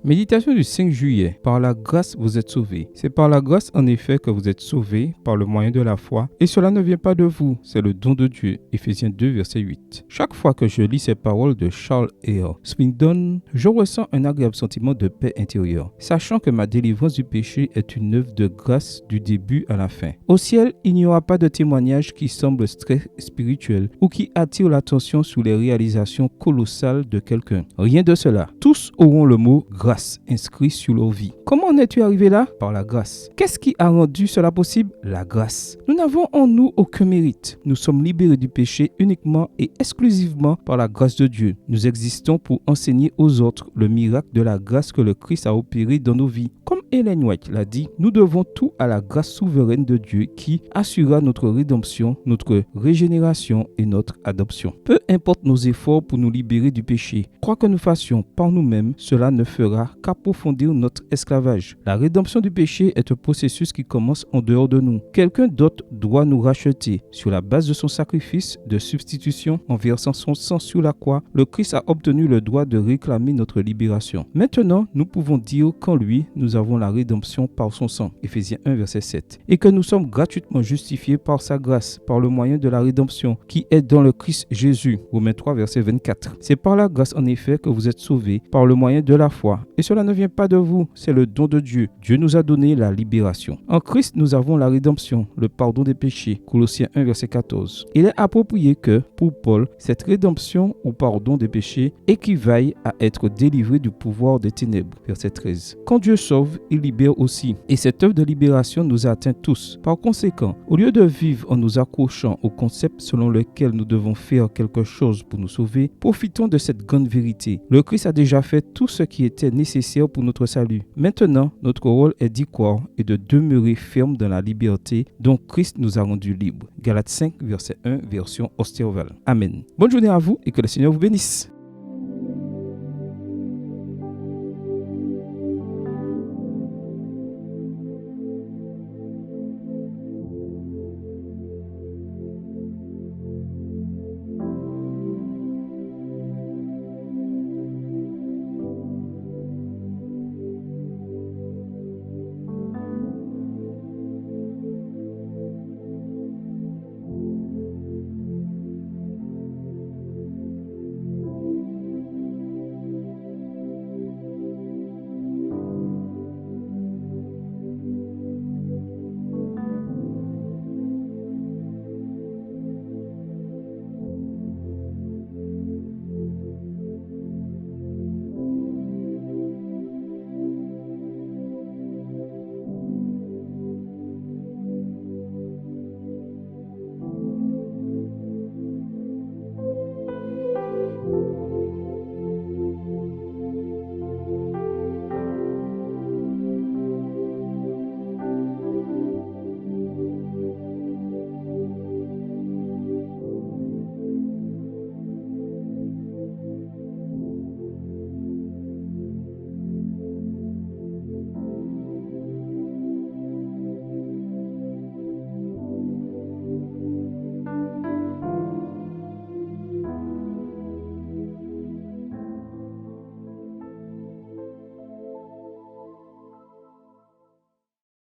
Méditation du 5 juillet. Par la grâce, vous êtes sauvés. C'est par la grâce, en effet, que vous êtes sauvés, par le moyen de la foi. Et cela ne vient pas de vous, c'est le don de Dieu. Éphésiens 2, verset 8. Chaque fois que je lis ces paroles de Charles R. Swindoll, je ressens un agréable sentiment de paix intérieure, sachant que ma délivrance du péché est une œuvre de grâce du début à la fin. Au ciel, il n'y aura pas de témoignage qui semble très spirituel ou qui attire l'attention sur les réalisations colossales de quelqu'un. Rien de cela. Tous auront le mot grâce inscrit sur leur vie. Comment en es-tu arrivé là? Par la grâce. Qu'est-ce qui a rendu cela possible? La grâce. Nous n'avons en nous aucun mérite. Nous sommes libérés du péché uniquement et exclusivement par la grâce de Dieu. Nous existons pour enseigner aux autres le miracle de la grâce que le Christ a opéré dans nos vies. Comme Ellen White l'a dit, nous devons tout à la grâce souveraine de Dieu qui assurera notre rédemption, notre régénération et notre adoption. Peu importe nos efforts pour nous libérer du péché, quoi que nous fassions par nous-mêmes, cela ne fera qu'approfondir notre esclavage. La rédemption du péché est un processus qui commence en dehors de nous. Quelqu'un d'autre doit nous racheter. Sur la base de son sacrifice de substitution en versant son sang sur la croix, le Christ a obtenu le droit de réclamer notre libération. Maintenant, nous pouvons dire qu'en lui, nous avons la rédemption par son sang. Éphésiens 1, verset 7. Et que nous sommes gratuitement justifiés par sa grâce, par le moyen de la rédemption qui est dans le Christ Jésus. Romains 3, verset 24. C'est par la grâce en effet que vous êtes sauvés, par le moyen de la foi. Et cela ne vient pas de vous, c'est le don de Dieu. Dieu nous a donné la libération. En Christ, nous avons la rédemption, le pardon des péchés. Colossiens 1, verset 14. Il est approprié que, pour Paul, cette rédemption ou pardon des péchés équivaille à être délivré du pouvoir des ténèbres. Verset 13. Quand Dieu sauve, il libère aussi. Et cette œuvre de libération nous atteint tous. Par conséquent, au lieu de vivre en nous accrochant au concept selon lequel nous devons faire quelque chose pour nous sauver, profitons de cette grande vérité. Le Christ a déjà fait tout ce qui était nécessaire pour notre salut. Maintenant, notre rôle est d'y croire et de demeurer ferme dans la liberté dont Christ nous a rendus libres. Galates 5, verset 1, version Osterval. Amen. Bonne journée à vous et que le Seigneur vous bénisse.